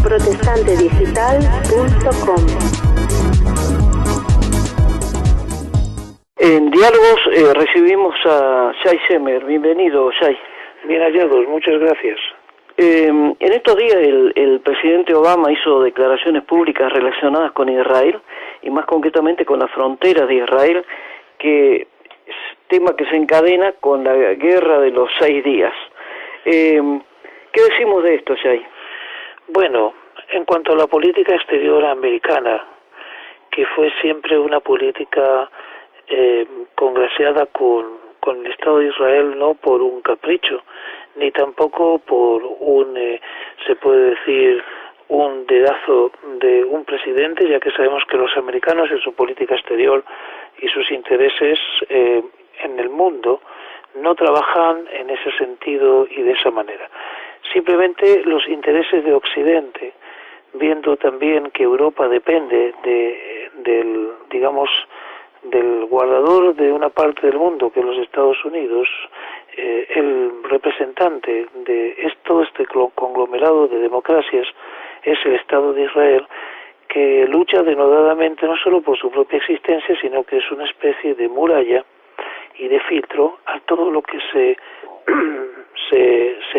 protestantedigital.com. En Diálogos recibimos a Shai Shemer. Bienvenido, Shai. Bien hallados, muchas gracias. En estos días el presidente Obama hizo declaraciones públicas relacionadas con Israel y más concretamente con las fronteras de Israel, que es tema que se encadena con la guerra de los 6 días. ¿Qué decimos de esto, Shai? Bueno, en cuanto a la política exterior americana, que fue siempre una política congraciada con el Estado de Israel, no por un capricho, ni tampoco por se puede decir, un dedazo de un presidente, ya que sabemos que los americanos en su política exterior y sus intereses en el mundo no trabajan en ese sentido y de esa manera. Simplemente los intereses de Occidente, viendo también que Europa depende del guardador de una parte del mundo, que es los Estados Unidos, el representante de todo este conglomerado de democracias es el Estado de Israel, que lucha denodadamente no solo por su propia existencia, sino que es una especie de muralla y de filtro a todo lo que se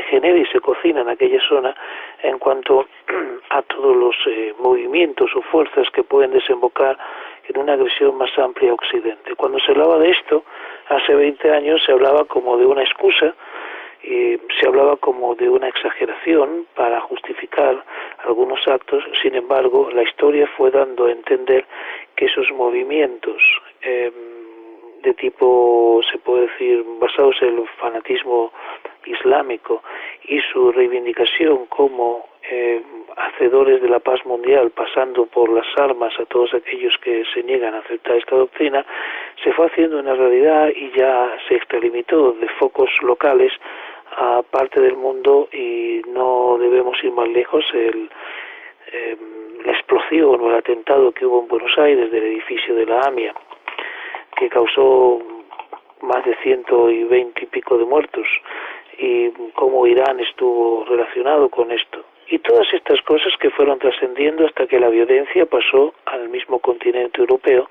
genera y se cocina en aquella zona en cuanto a todos los movimientos o fuerzas que pueden desembocar en una agresión más amplia a Occidente. Cuando se hablaba de esto, hace 20 años se hablaba como de una excusa, se hablaba como de una exageración para justificar algunos actos. Sin embargo, la historia fue dando a entender que esos movimientos de tipo, se puede decir, basados en el fanatismo islámico y su reivindicación como hacedores de la paz mundial, pasando por las armas a todos aquellos que se niegan a aceptar esta doctrina, se fue haciendo una realidad y ya se extralimitó de focos locales a parte del mundo, y no debemos ir más lejos. La explosión o el atentado que hubo en Buenos Aires del edificio de la AMIA, que causó más de 120 y pico de muertos, y cómo Irán estuvo relacionado con esto. Y todas estas cosas que fueron trascendiendo hasta que la violencia pasó al mismo continente europeo,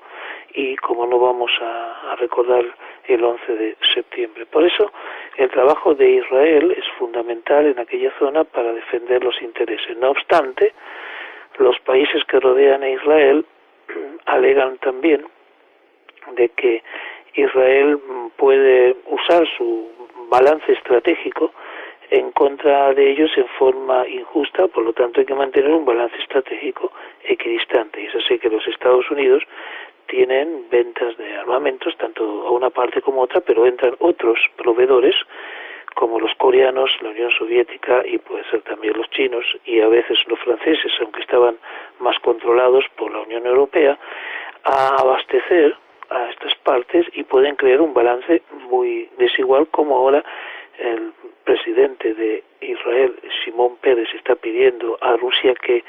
y como no vamos a recordar el 11 de septiembre. Por eso el trabajo de Israel es fundamental en aquella zona para defender los intereses. No obstante, los países que rodean a Israel alegan también de que Israel puede usar su balance estratégico en contra de ellos en forma injusta, por lo tanto hay que mantener un balance estratégico equidistante. Y es así que los Estados Unidos tienen ventas de armamentos, tanto a una parte como a otra, pero entran otros proveedores, como los coreanos, la Unión Soviética y puede ser también los chinos y a veces los franceses, aunque estaban más controlados por la Unión Europea, a abastecer a estas partes, y pueden crear un balance muy desigual, como ahora el presidente de Israel, Shimon Peres, está pidiendo a Rusia que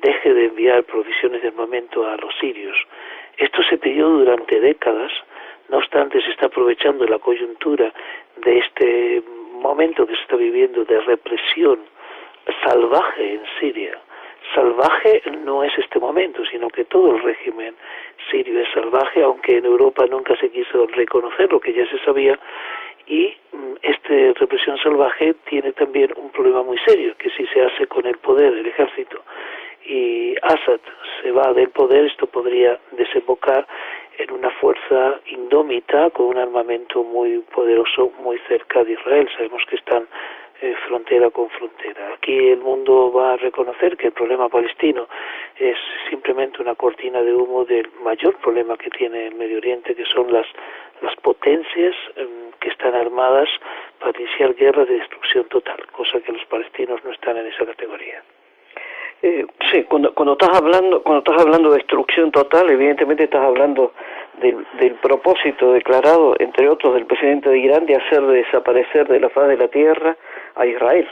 deje de enviar provisiones de armamento a los sirios. Esto se pidió durante décadas, no obstante se está aprovechando la coyuntura de este momento que se está viviendo de represión salvaje en Siria. Salvaje no es este momento, sino que todo el régimen sirio es salvaje, aunque en Europa nunca se quiso reconocer lo que ya se sabía. Y esta represión salvaje tiene también un problema muy serio, que si se hace con el poder, el ejército, y Assad se va del poder, esto podría desembocar en una fuerza indómita con un armamento muy poderoso muy cerca de Israel. Sabemos que están frontera con frontera. Aquí el mundo va a reconocer que el problema palestino es simplemente una cortina de humo del mayor problema que tiene el Medio Oriente, que son las potencias que están armadas para iniciar guerras de destrucción total, cosa que los palestinos no están en esa categoría. Sí, cuando estás hablando de destrucción total, evidentemente estás hablando del propósito declarado, entre otros, del presidente de Irán de hacer desaparecer de la faz de la tierra a Israel.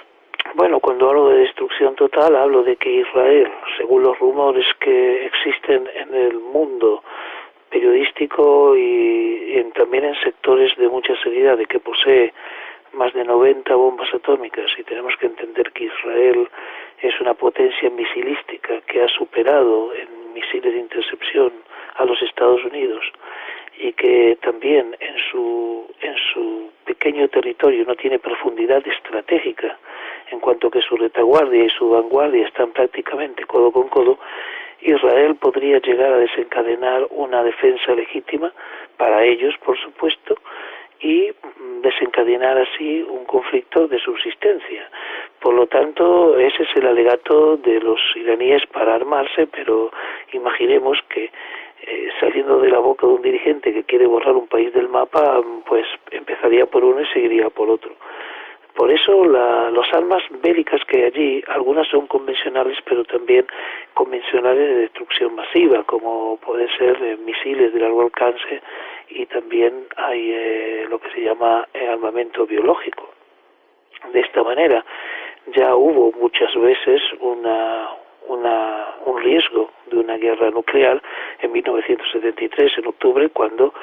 Bueno, cuando hablo de destrucción total, hablo de que Israel, según los rumores que existen en el mundo periodístico y también en sectores de mucha seriedad, de que posee más de 90 bombas atómicas, y tenemos que entender que Israel es una potencia misilística que ha superado en misiles de intercepción a los Estados Unidos, y que también en su pequeño territorio no tiene profundidad estratégica, en cuanto que su retaguardia y su vanguardia están prácticamente codo con codo, Israel podría llegar a desencadenar una defensa legítima para ellos, por supuesto, y desencadenar así un conflicto de subsistencia. Por lo tanto, ese es el alegato de los iraníes para armarse, pero imaginemos que saliendo de la boca de un dirigente que quiere borrar un país del mapa, pues empezaría por uno y seguiría por otro. Por eso las armas bélicas que hay allí, algunas son convencionales, pero también convencionales de destrucción masiva, como pueden ser misiles de largo alcance, y también hay lo que se llama armamento biológico. De esta manera ya hubo muchas veces un riesgo de una guerra nuclear en 1973, en octubre, cuando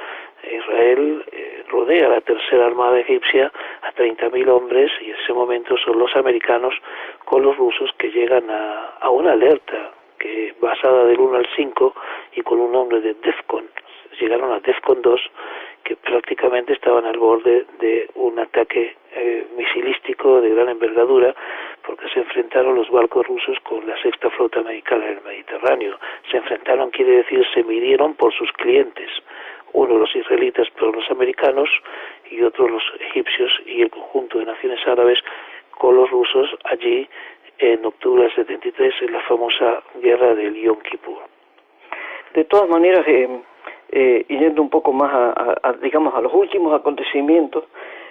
Israel rodea la tercera armada egipcia a 30.000 hombres, y en ese momento son los americanos con los rusos que llegan a una alerta que basada del 1 al 5 y con un nombre de DEFCON. Llegaron a DEFCON 2, que prácticamente estaban al borde de un ataque misilístico de gran envergadura, porque se enfrentaron los barcos rusos con la sexta flota americana en el Mediterráneo. Se enfrentaron, quiere decir, se midieron por sus clientes, uno los israelitas, pero los americanos, y otro los egipcios y el conjunto de naciones árabes con los rusos allí en octubre del 73, en la famosa guerra del Yom Kippur. De todas maneras, y yendo un poco más digamos, a los últimos acontecimientos,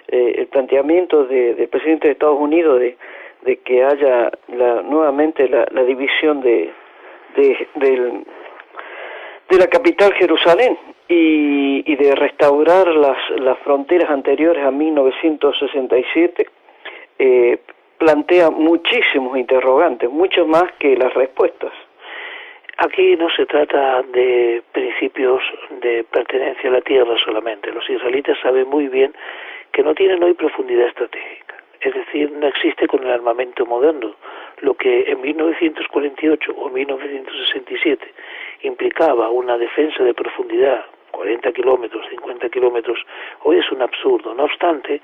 el planteamiento del presidente de Estados Unidos de que haya nuevamente la división de la capital Jerusalén y de restaurar las fronteras anteriores a 1967, plantea muchísimos interrogantes, mucho más que las respuestas. Aquí no se trata de principios de pertenencia a la tierra solamente. Los israelitas saben muy bien que no tienen hoy profundidad estratégica. Es decir, no existe con el armamento moderno. Lo que en 1948 o 1967 implicaba una defensa de profundidad, 40 kilómetros, 50 kilómetros, hoy es un absurdo. No obstante,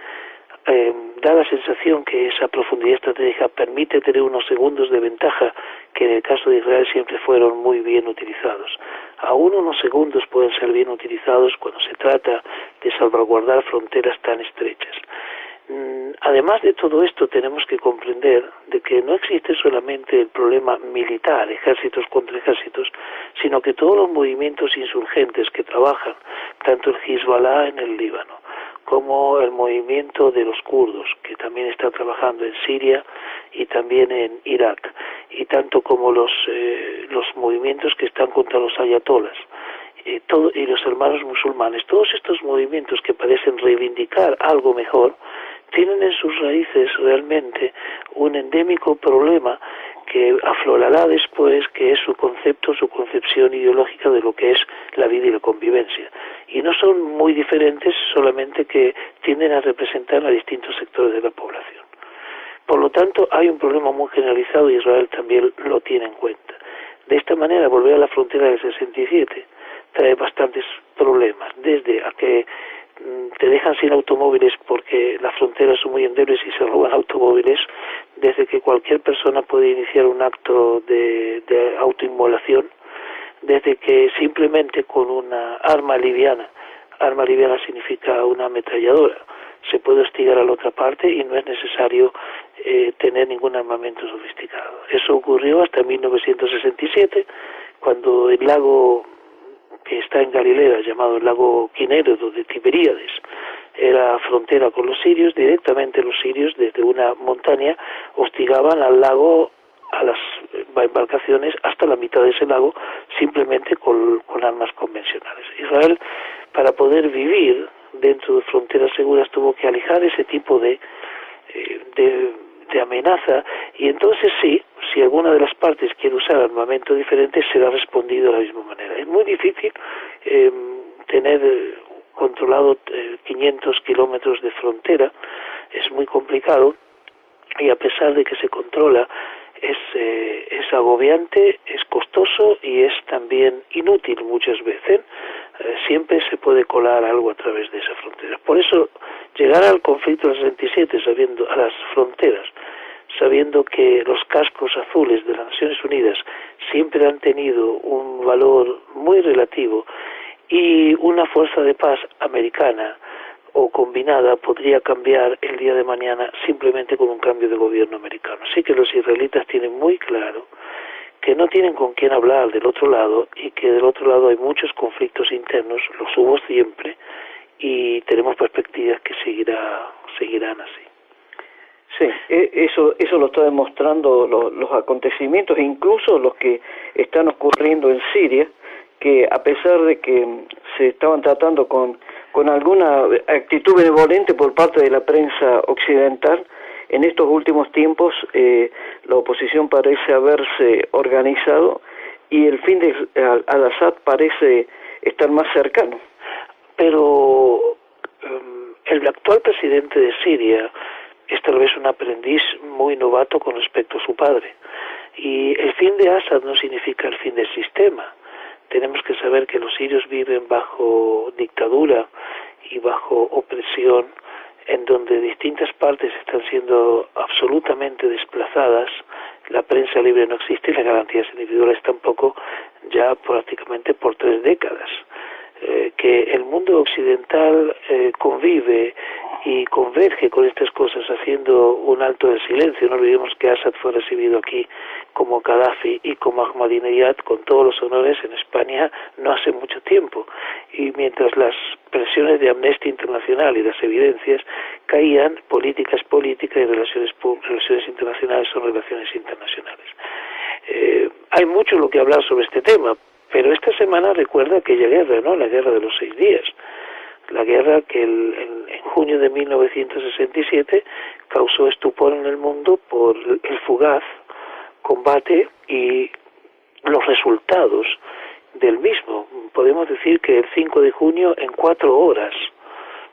da la sensación que esa profundidad estratégica permite tener unos segundos de ventaja que en el caso de Israel siempre fueron muy bien utilizados. Aún unos segundos pueden ser bien utilizados cuando se trata de salvaguardar fronteras tan estrechas. Además de todo esto, tenemos que comprender de que no existe solamente el problema militar, ejércitos contra ejércitos, sino que todos los movimientos insurgentes que trabajan, tanto el Hezbollah en el Líbano, como el movimiento de los kurdos, que también está trabajando en Siria y también en Irak, y tanto como los movimientos que están contra los ayatolas, y los hermanos musulmanes, todos estos movimientos que parecen reivindicar algo mejor, tienen en sus raíces realmente un endémico problema que aflorará después, que es su concepto, su concepción ideológica de lo que es la vida y la convivencia. Y no son muy diferentes, solamente que tienden a representar a distintos sectores de la población. Por lo tanto, hay un problema muy generalizado y Israel también lo tiene en cuenta. De esta manera, volver a la frontera del 67 trae bastantes problemas, desde a que te dejan sin automóviles porque las fronteras son muy endebles y se roban automóviles, desde que cualquier persona puede iniciar un acto de autoinmolación, desde que simplemente con una arma liviana significa una ametralladora, se puede hostigar a la otra parte y no es necesario tener ningún armamento sofisticado. Eso ocurrió hasta 1967, cuando el lago que está en Galilea, llamado el lago Quinéredo de Tiberíades, era frontera con los sirios. Directamente los sirios desde una montaña hostigaban al lago, a las embarcaciones hasta la mitad de ese lago, simplemente con armas convencionales. Israel, para poder vivir dentro de fronteras seguras, tuvo que alejar ese tipo de amenaza, y entonces sí, si alguna de las partes quiere usar armamento diferente, será respondido de la misma manera. Es muy difícil tener controlado 500 kilómetros de frontera es muy complicado, y a pesar de que se controla, es agobiante, es costoso y es también inútil muchas veces. Siempre se puede colar algo a través de esa frontera. Por eso, llegar al conflicto del 67, a las fronteras, sabiendo que los cascos azules de las Naciones Unidas siempre han tenido un valor muy relativo, y una fuerza de paz americana o combinada podría cambiar el día de mañana simplemente con un cambio de gobierno americano. Así que los israelitas tienen muy claro que no tienen con quién hablar del otro lado, y que del otro lado hay muchos conflictos internos, los hubo siempre, y tenemos perspectivas que seguirán así. Sí, eso lo está demostrando los acontecimientos, incluso los que están ocurriendo en Siria, que a pesar de que se estaban tratando con alguna actitud benevolente por parte de la prensa occidental, en estos últimos tiempos la oposición parece haberse organizado y el fin de al-Assad parece estar más cercano. Pero el actual presidente de Siria es tal vez un aprendiz muy novato con respecto a su padre. Y el fin de Assad no significa el fin del sistema. Tenemos que saber que los sirios viven bajo dictadura y bajo opresión, en donde distintas partes están siendo absolutamente desplazadas, la prensa libre no existe y las garantías individuales tampoco, ya prácticamente por 3 décadas. Que el mundo occidental convive y converge con estas cosas haciendo un alto de silencio. No olvidemos que Assad fue recibido aquí como Gaddafi y como Ahmadinejad con todos los honores en España no hace mucho tiempo, y mientras las presiones de Amnistía Internacional y las evidencias caían, política es política y relaciones internacionales son relaciones internacionales. Hay mucho lo que hablar sobre este tema, pero esta semana recuerda aquella guerra, ¿no? La guerra de los 6 días. La guerra que en junio de 1967 causó estupor en el mundo por el fugaz combate y los resultados del mismo. Podemos decir que el 5 de junio, en 4 horas,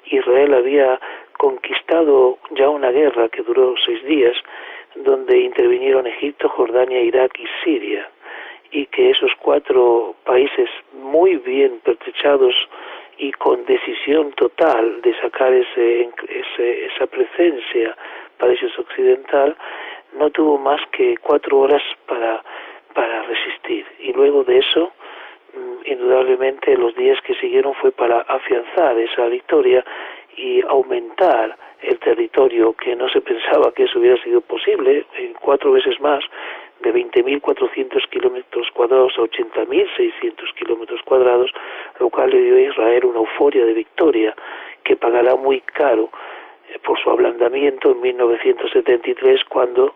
Israel había conquistado ya una guerra que duró 6 días, donde intervinieron Egipto, Jordania, Irak y Siria, y que esos 4 países muy bien pertrechados y con decisión total de sacar esa presencia para ellos occidental, no tuvo más que 4 horas para resistir. Y luego de eso, indudablemente, los días que siguieron fue para afianzar esa victoria y aumentar el territorio, que no se pensaba que eso hubiera sido posible, en 4 veces más, de 20.400 kilómetros cuadrados a 80.600 kilómetros cuadrados, lo cual le dio a Israel una euforia de victoria que pagará muy caro por su ablandamiento en 1973, cuando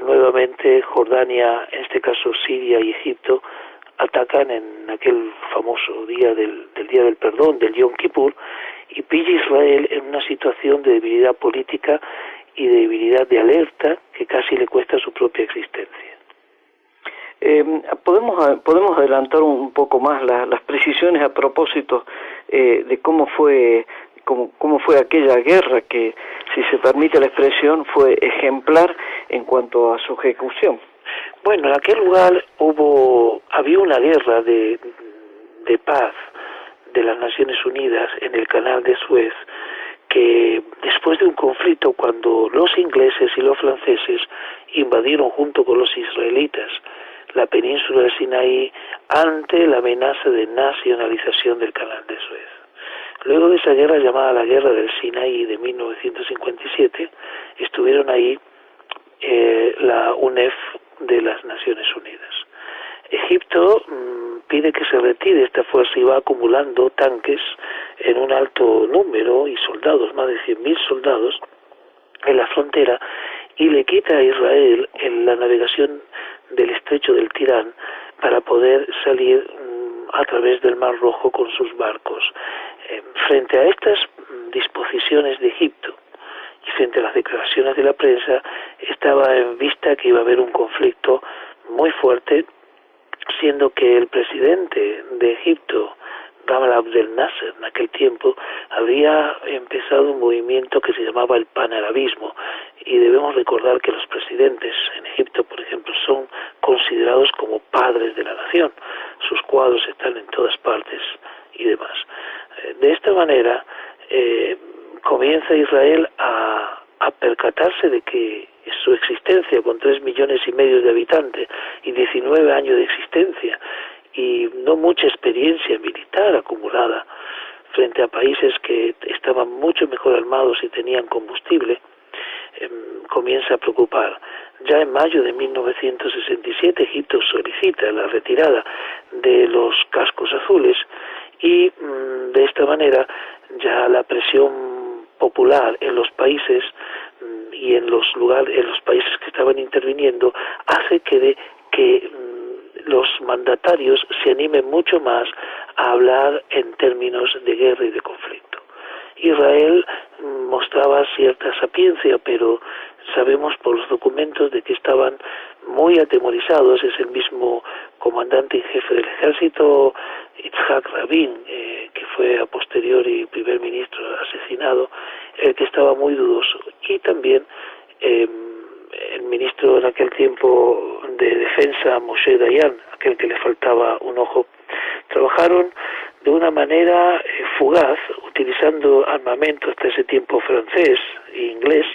nuevamente Jordania, en este caso Siria y Egipto, atacan en aquel famoso día del Día del Perdón, del Yom Kippur, y pilla Israel en una situación de debilidad política y de debilidad de alerta que casi le cuesta su propia existencia. Podemos adelantar un poco más las precisiones a propósito de cómo fue aquella guerra que, si se permite la expresión, fue ejemplar en cuanto a su ejecución. Bueno, en aquel lugar había una guerra de paz de las Naciones Unidas en el canal de Suez, que después de un conflicto, cuando los ingleses y los franceses invadieron junto con los israelitas la península de Sinaí ante la amenaza de nacionalización del canal de Suez. Luego de esa guerra, llamada la Guerra del Sinaí de 1957, estuvieron ahí la UNEF de las Naciones Unidas. Egipto pide que se retire esta fuerza y va acumulando tanques en un alto número y soldados, más de 100.000 soldados, en la frontera, y le quita a Israel en la navegación del estrecho del Tirán para poder salir a través del Mar Rojo con sus barcos. Frente a estas disposiciones de Egipto y frente a las declaraciones de la prensa, estaba en vista que iba a haber un conflicto muy fuerte, siendo que el presidente de Egipto, Gamal Abdel Nasser, en aquel tiempo, había empezado un movimiento que se llamaba el panarabismo, y debemos recordar que los presidentes en Egipto, por ejemplo, son considerados como padres de la nación. Sus cuadros están en todas partes y demás. De esta manera, comienza Israel a percatarse de que su existencia, con 3,5 millones de habitantes y 19 años de existencia y no mucha experiencia militar acumulada frente a países que estaban mucho mejor armados y tenían combustible, comienza a preocupar. Ya en mayo de 1967 Egipto solicita la retirada de los cascos azules y de esta manera ya la presión popular en los países y en los países que estaban interviniendo hace que los mandatarios se animen mucho más a hablar en términos de guerra y de conflicto. Israel mostraba cierta sapiencia, pero sabemos por los documentos de que estaban muy atemorizados. Es el mismo comandante en jefe del ejército, Yitzhak Rabin, que fue a posteriori primer ministro asesinado, el que estaba muy dudoso. Y también el ministro en aquel tiempo de defensa, Moshe Dayan, aquel que le faltaba un ojo, trabajaron de una manera fugaz, utilizando armamento hasta ese tiempo francés e inglés,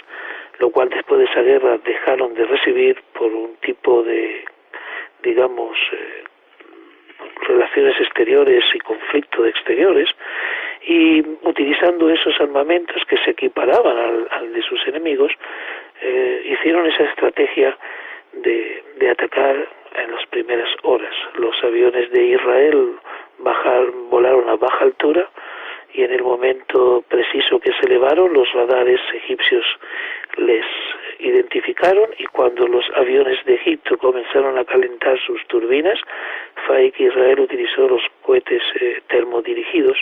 lo cual después de esa guerra dejaron de recibir por un tipo de, digamos, relaciones exteriores y conflicto de exteriores, y utilizando esos armamentos que se equiparaban al de sus enemigos, hicieron esa estrategia de atacar en las primeras horas. Los aviones de Israel volaron a baja altura y en el momento preciso que se elevaron, los radares egipcios les identificaron, y cuando los aviones de Egipto comenzaron a calentar sus turbinas, fue ahí que Israel utilizó los cohetes termodirigidos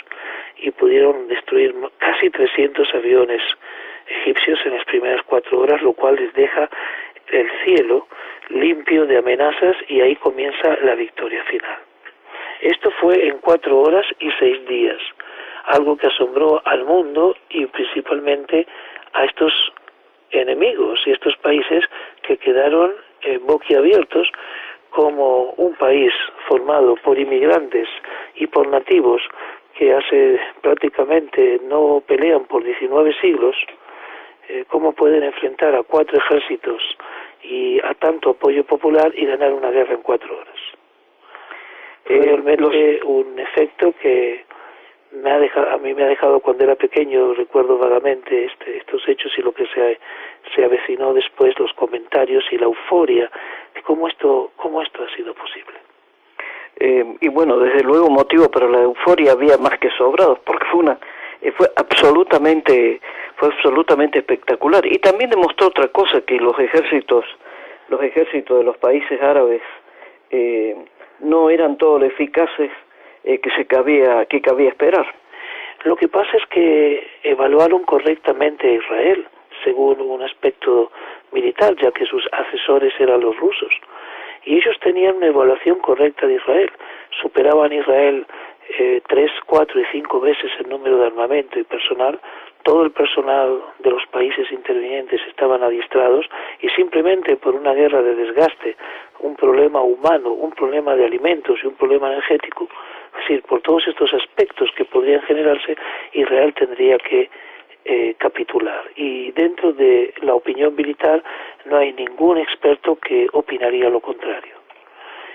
y pudieron destruir casi 300 aviones egipcios en las primeras 4 horas, lo cual les deja el cielo limpio de amenazas, y ahí comienza la victoria final. Esto fue en 4 horas y 6 días, algo que asombró al mundo y principalmente a estos enemigos y estos países que quedaron boquiabiertos, como un país formado por inmigrantes y por nativos que hace prácticamente no pelean por 19 siglos, cómo pueden enfrentar a 4 ejércitos y a tanto apoyo popular y ganar una guerra en 4 horas. Realmente un efecto que a mí me ha dejado cuando era pequeño. Recuerdo vagamente estos hechos y lo que se avecinó después, los comentarios y la euforia de cómo esto ha sido posible. Y bueno, desde luego motivo para la euforia había más que sobrados, porque fue absolutamente espectacular, y también demostró otra cosa, que los ejércitos de los países árabes no eran todos los eficaces que cabía esperar. Lo que pasa es que evaluaron correctamente a Israel según un aspecto militar, ya que sus asesores eran los rusos, y ellos tenían una evaluación correcta de Israel. Superaban a Israel 3, 4 y 5 veces el número de armamento y personal. Todo el personal de los países intervinientes estaban adiestrados, y simplemente por una guerra de desgaste, un problema humano, un problema de alimentos y un problema energético, es decir, por todos estos aspectos que podrían generarse, Israel tendría que capitular. Y dentro de la opinión militar no hay ningún experto que opinaría lo contrario.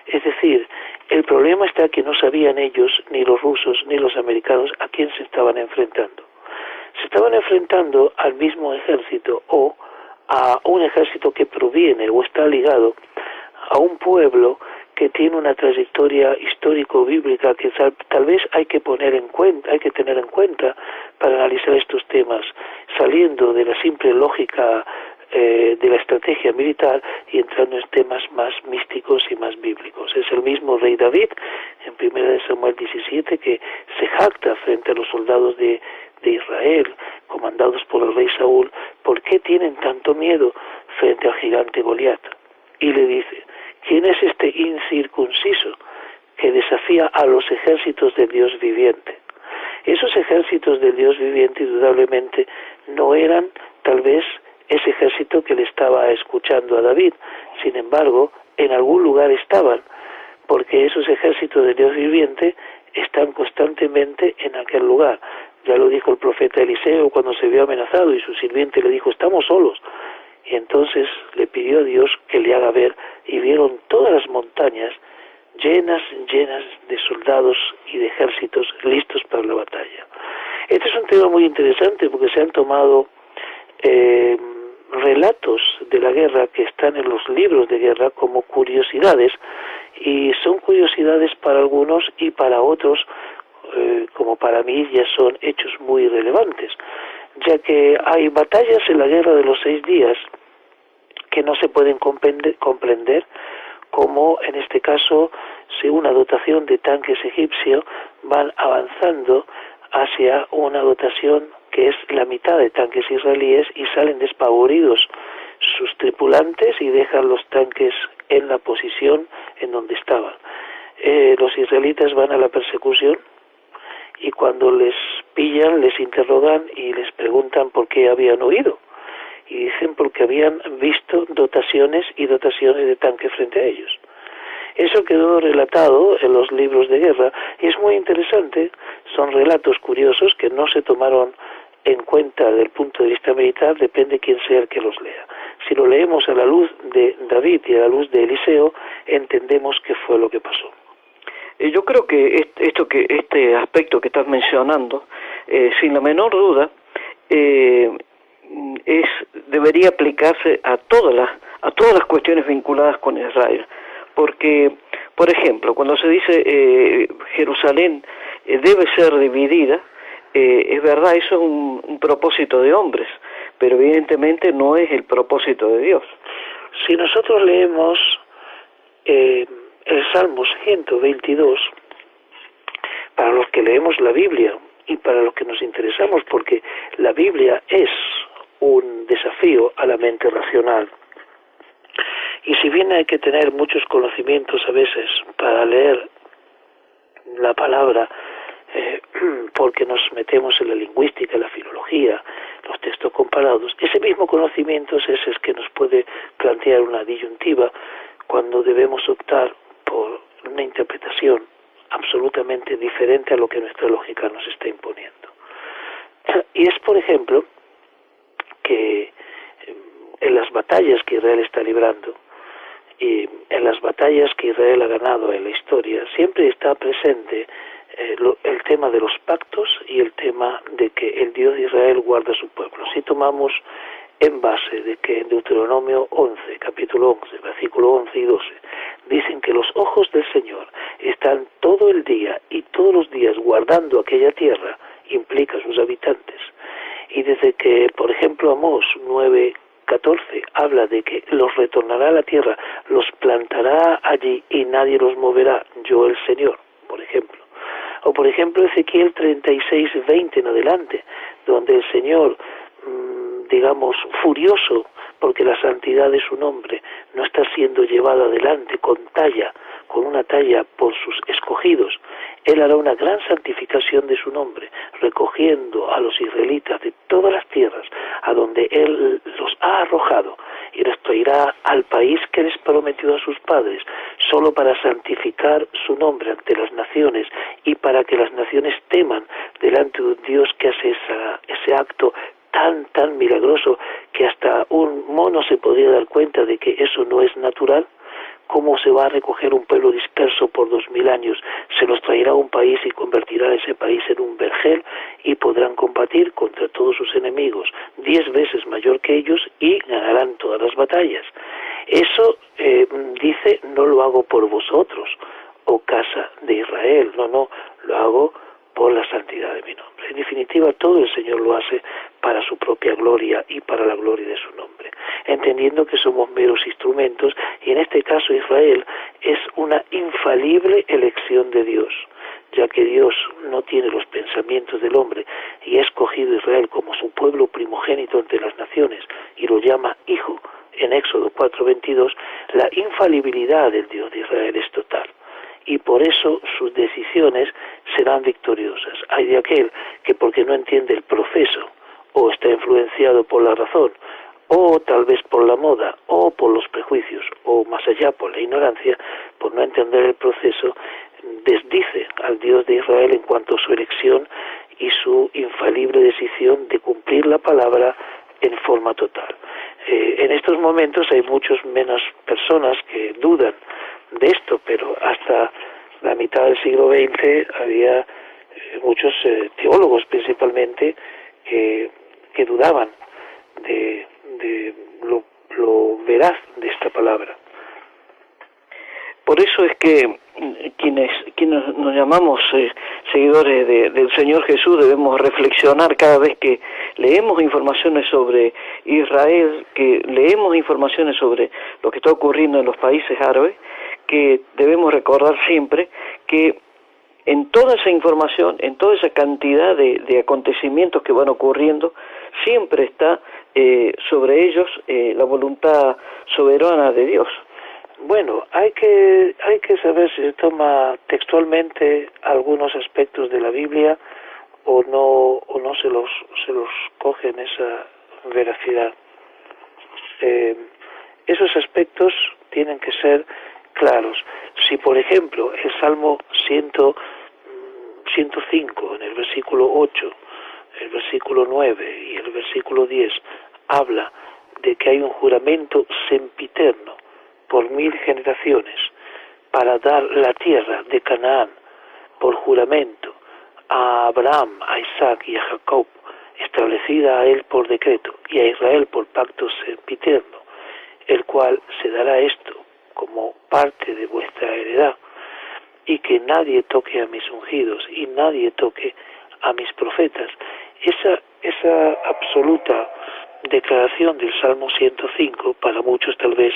Es decir, el problema está que no sabían ellos, ni los rusos, ni los americanos, a quién se estaban enfrentando. Se estaban enfrentando al mismo ejército, o a un ejército que proviene o está ligado a un pueblo que tiene una trayectoria histórico-bíblica que tal vez hay que tener en cuenta para analizar estos temas, saliendo de la simple lógica de la estrategia militar y entrando en temas más místicos y más bíblicos. Es el mismo rey David, en 1 Samuel 17, que se jacta frente a los soldados de Israel, comandados por el rey Saúl, ¿por qué tienen tanto miedo frente al gigante Goliat? Y le dice, ¿quién es este incircunciso que desafía a los ejércitos del Dios viviente. Esos ejércitos del Dios viviente indudablemente no eran tal vez ese ejército que le estaba escuchando a David. Sin embargo, en algún lugar estaban, porque esos ejércitos del Dios viviente están constantemente en aquel lugar. Ya lo dijo el profeta Eliseo cuando se vio amenazado y su sirviente le dijo, estamos solos. Y entonces le pidió a Dios que le haga ver, y vieron todas las montañas llenas de soldados y de ejércitos listos para la batalla. Este es un tema muy interesante porque se han tomado relatos de la guerra que están en los libros de guerra como curiosidades, y son curiosidades para algunos y para otros, como para mí, ya son hechos muy relevantes, ya que hay batallas en la guerra de los 6 días que no se pueden comprender, como en este caso, si una dotación de tanques egipcios van avanzando hacia una dotación que es la mitad de tanques israelíes y salen despavoridos sus tripulantes y dejan los tanques en la posición en donde estaban. Los israelitas van a la persecución y cuando les pillan, les interrogan y les preguntan por qué habían huido. Y dicen porque habían visto dotaciones y dotaciones de tanques frente a ellos. Eso quedó relatado en los libros de guerra y es muy interesante. Son relatos curiosos que no se tomaron en cuenta desde el punto de vista militar, depende quién sea el que los lea. Si lo leemos a la luz de David y a la luz de Eliseo, entendemos qué fue lo que pasó. Yo creo que este aspecto que estás mencionando, sin la menor duda, debería aplicarse a todas las cuestiones vinculadas con Israel, porque, por ejemplo, cuando se dice Jerusalén debe ser dividida, es verdad, eso es un propósito de hombres, pero evidentemente no es el propósito de Dios. Si nosotros leemos el Salmo 122, para los que leemos la Biblia y para los que nos interesamos, porque la Biblia es un desafío a la mente racional. Y si bien hay que tener muchos conocimientos a veces para leer la palabra, porque nos metemos en la lingüística, la filología, los textos comparados, ese mismo conocimiento es ese que nos puede plantear una disyuntiva cuando debemos optar por una interpretación absolutamente diferente a lo que nuestra lógica nos está imponiendo. Y es, por ejemplo, que en las batallas que Israel está librando y en las batallas que Israel ha ganado en la historia, siempre está presente el tema de los pactos y el tema de que el Dios de Israel guarda a su pueblo. Si tomamos en base de que en Deuteronomio 11, capítulo 11, versículo 11 y 12, dicen que los ojos del Señor están todo el día y todos los días guardando aquella tierra, implica a sus habitantes. Y desde que, por ejemplo, Amós 9:14 habla de que los retornará a la tierra, los plantará allí y nadie los moverá, yo el Señor, por ejemplo. O por ejemplo Ezequiel 36:20 en adelante, donde el Señor, digamos, furioso porque la santidad de su nombre no está siendo llevada adelante con una talla por sus escogidos, Él hará una gran santificación de su nombre, recogiendo a los israelitas de todas las tierras a donde Él los ha arrojado y los traerá al país que les prometió a sus padres, solo para santificar su nombre ante las naciones y para que las naciones teman delante de un Dios que hace ese acto tan milagroso que hasta un mono se podría dar cuenta de que eso no es natural. ¿Cómo se va a recoger un pueblo disperso por 2000 años? Se los traerá a un país y convertirá ese país en un vergel y podrán combatir contra todos sus enemigos, 10 veces mayor que ellos, y ganarán todas las batallas. Eso dice, no lo hago por vosotros, oh casa de Israel, no, lo hago por la santidad de mi nombre. En definitiva, todo el Señor lo hace para su propia gloria y para la gloria de su nombre, entendiendo que somos meros instrumentos, y en este caso Israel es una infalible elección de Dios, ya que Dios no tiene los pensamientos del hombre y ha escogido a Israel como su pueblo primogénito entre las naciones y lo llama hijo en Éxodo 4:22. La infalibilidad del Dios de Israel es total. y por eso sus decisiones serán victoriosas. Hay de aquel que porque no entiende el proceso o está influenciado por la razón o tal vez por la moda o por los prejuicios o más allá por la ignorancia, por no entender el proceso, desdice al Dios de Israel en cuanto a su elección y su infalible decisión de cumplir la palabra en forma total. En estos momentos hay muchos menos personas que dudan de esto, pero hasta la mitad del siglo XX había muchos teólogos principalmente que dudaban de lo veraz de esta palabra. Por eso es que quienes nos llamamos seguidores del Señor Jesús debemos reflexionar cada vez que leemos informaciones sobre Israel, que leemos informaciones sobre lo que está ocurriendo en los países árabes, que debemos recordar siempre que en toda esa información, en toda esa cantidad de acontecimientos que van ocurriendo, siempre está sobre ellos la voluntad soberana de Dios. Bueno, hay que saber si se toma textualmente algunos aspectos de la Biblia o no se los coge en esa veracidad. Esos aspectos tienen que ser claros. Si, por ejemplo, el Salmo 105, en el versículo 8, el versículo 9 y el versículo 10, habla de que hay un juramento sempiterno por 1000 generaciones para dar la tierra de Canaán por juramento a Abraham, a Isaac y a Jacob, establecida a él por decreto, y a Israel por pacto sempiterno, el cual se dará esto como parte de vuestra heredad, y que nadie toque a mis ungidos y nadie toque a mis profetas. Esa absoluta declaración del Salmo 105 para muchos tal vez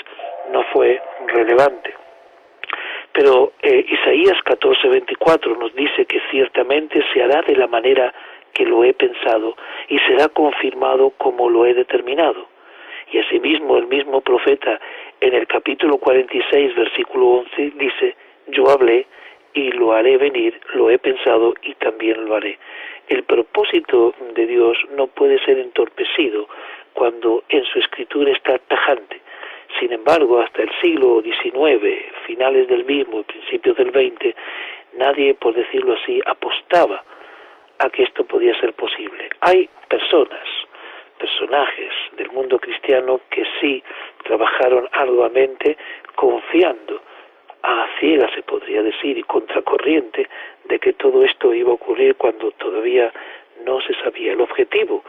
no fue relevante. Pero Isaías 14:24 nos dice que ciertamente se hará de la manera que lo he pensado y será confirmado como lo he determinado. Y asimismo el mismo profeta en el capítulo 46, versículo 11 dice: yo hablé y lo haré venir, lo he pensado y también lo haré. El propósito de Dios no puede ser entorpecido cuando en su escritura está tajante. Sin embargo, hasta el siglo XIX, finales del mismo y principios del XX, nadie, por decirlo así, apostaba a que esto podía ser posible. Hay personajes del mundo cristiano que sí trabajaron arduamente confiando a ciegas, se podría decir, y contracorriente de que todo esto iba a ocurrir cuando todavía no se sabía. El objetivo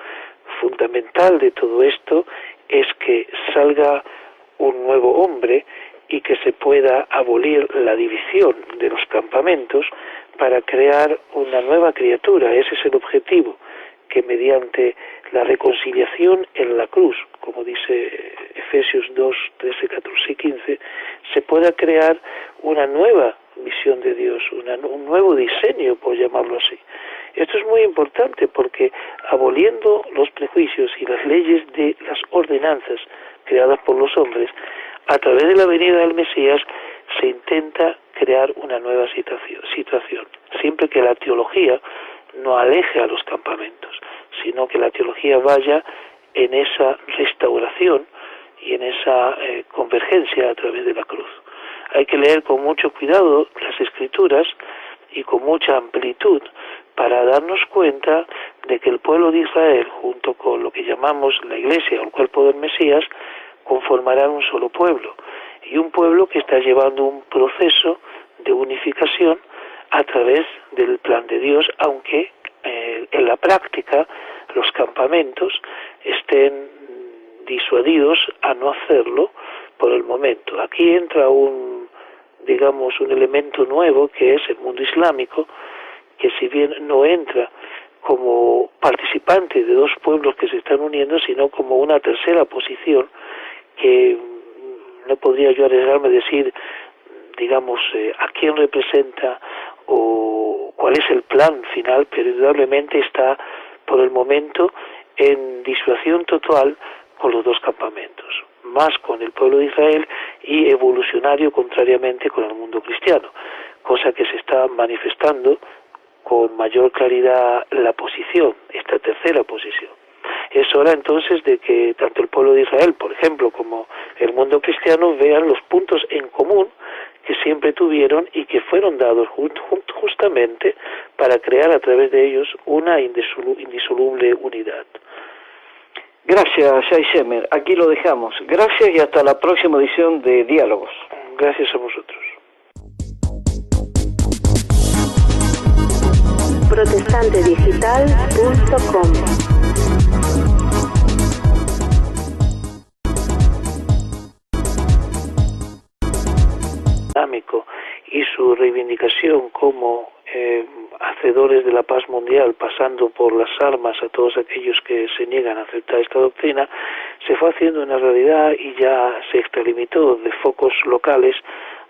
fundamental de todo esto es que salga un nuevo hombre y que se pueda abolir la división de los campamentos para crear una nueva criatura. Ese es el objetivo, que mediante la reconciliación en la cruz, como dice Efesios 2, 13, 14 y 15, se pueda crear una nueva visión de Dios, un nuevo diseño, por llamarlo así. Esto es muy importante porque aboliendo los prejuicios y las leyes de las ordenanzas creadas por los hombres, a través de la venida del Mesías se intenta crear una nueva situación, siempre que la teología no aleje a los campamentos, sino que la teología vaya en esa restauración y en esa convergencia a través de la cruz. Hay que leer con mucho cuidado las Escrituras y con mucha amplitud para darnos cuenta de que el pueblo de Israel, junto con lo que llamamos la Iglesia o el cuerpo del Mesías, conformarán un solo pueblo, y un pueblo que está llevando un proceso de unificación a través del plan de Dios, aunque en la práctica los campamentos estén disuadidos a no hacerlo por el momento. Aquí entra un elemento nuevo, que es el mundo islámico, que si bien no entra como participante de dos pueblos que se están uniendo, sino como una tercera posición, que no podría yo arriesgarme a decir, a quién representa o cuál es el plan final, pero indudablemente está por el momento en disuasión total con los dos campamentos, más con el pueblo de Israel y evolucionario contrariamente con el mundo cristiano. cosa que se está manifestando con mayor claridad la posición, esta tercera posición. Es hora entonces de que tanto el pueblo de Israel, por ejemplo, como el mundo cristiano vean los puntos en común que siempre tuvieron y que fueron dados justamente para crear a través de ellos una indisoluble unidad. Gracias, Shai Shemer. Aquí lo dejamos. Gracias y hasta la próxima edición de Diálogos. Gracias a vosotros. protestantedigital.com y su reivindicación como hacedores de la paz mundial, pasando por las armas a todos aquellos que se niegan a aceptar esta doctrina, se fue haciendo una realidad y ya se extralimitó de focos locales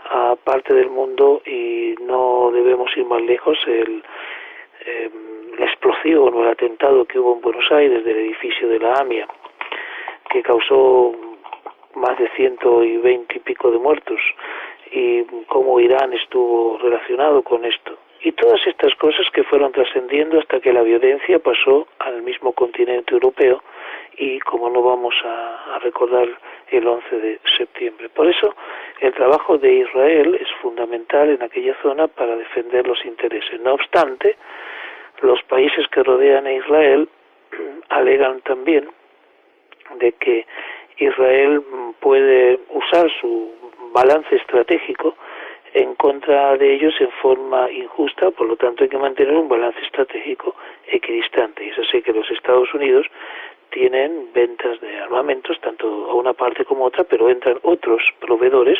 a parte del mundo, y no debemos ir más lejos. La explosión o el atentado que hubo en Buenos Aires del edificio de la AMIA, que causó más de 120 y pico de muertos, y cómo Irán estuvo relacionado con esto. Y todas estas cosas que fueron trascendiendo hasta que la violencia pasó al mismo continente europeo, y como no vamos a recordar el 11 de septiembre. Por eso el trabajo de Israel es fundamental en aquella zona para defender los intereses. No obstante, los países que rodean a Israel alegan también de que Israel puede usar su balance estratégico en contra de ellos en forma injusta, por lo tanto hay que mantener un balance estratégico equidistante. Y es así que los Estados Unidos tienen ventas de armamentos, tanto a una parte como a otra, pero entran otros proveedores,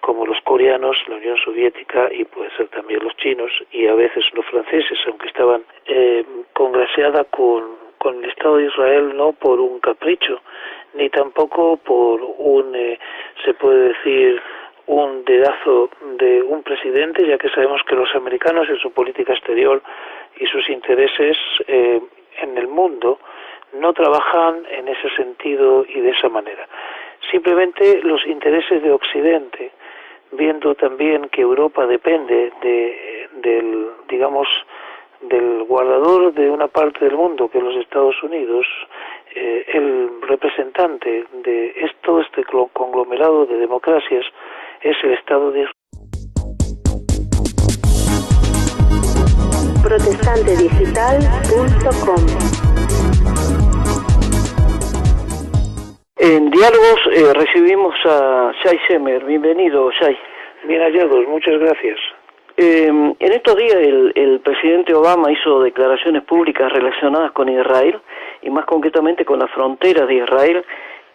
como los coreanos, la Unión Soviética y puede ser también los chinos y a veces los franceses, aunque estaban congraciada con el Estado de Israel no por un capricho, ni tampoco por se puede decir, un dedazo de un presidente, ya que sabemos que los americanos en su política exterior y sus intereses en el mundo no trabajan en ese sentido y de esa manera. Simplemente los intereses de Occidente, viendo también que Europa depende del guardador de una parte del mundo, que es los Estados Unidos, el representante de todo este conglomerado de democracias es el Estado de Israel. protestantedigital.com. En Diálogos recibimos a Shai Shemer. Bienvenido, Shai. Bien hallados, muchas gracias. En estos días el presidente Obama hizo declaraciones públicas relacionadas con Israel, y más concretamente con la frontera de Israel,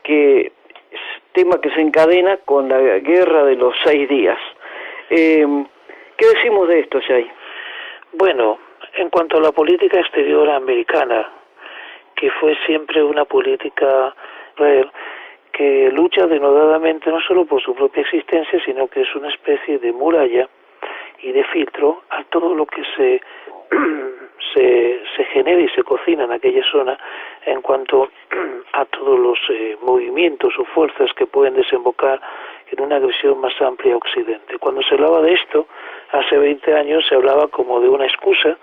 que es tema que se encadena con la guerra de los 6 días. ¿Qué decimos de esto, Shai? Bueno, en cuanto a la política exterior americana, que fue siempre una política Israel, que lucha denodadamente no solo por su propia existencia, sino que es una especie de muralla y de filtro a todo lo que se genera y se cocina en aquella zona en cuanto a todos los movimientos o fuerzas que pueden desembocar en una agresión más amplia a Occidente. Cuando se hablaba de esto, hace 20 años, se hablaba como de una excusa,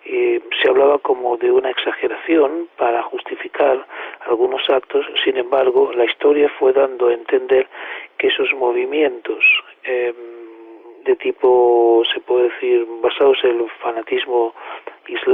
se hablaba como de una exageración para justificar algunos actos. Sin embargo, la historia fue dando a entender que esos movimientos de tipo, se puede decir, basados en el fanatismo islámico,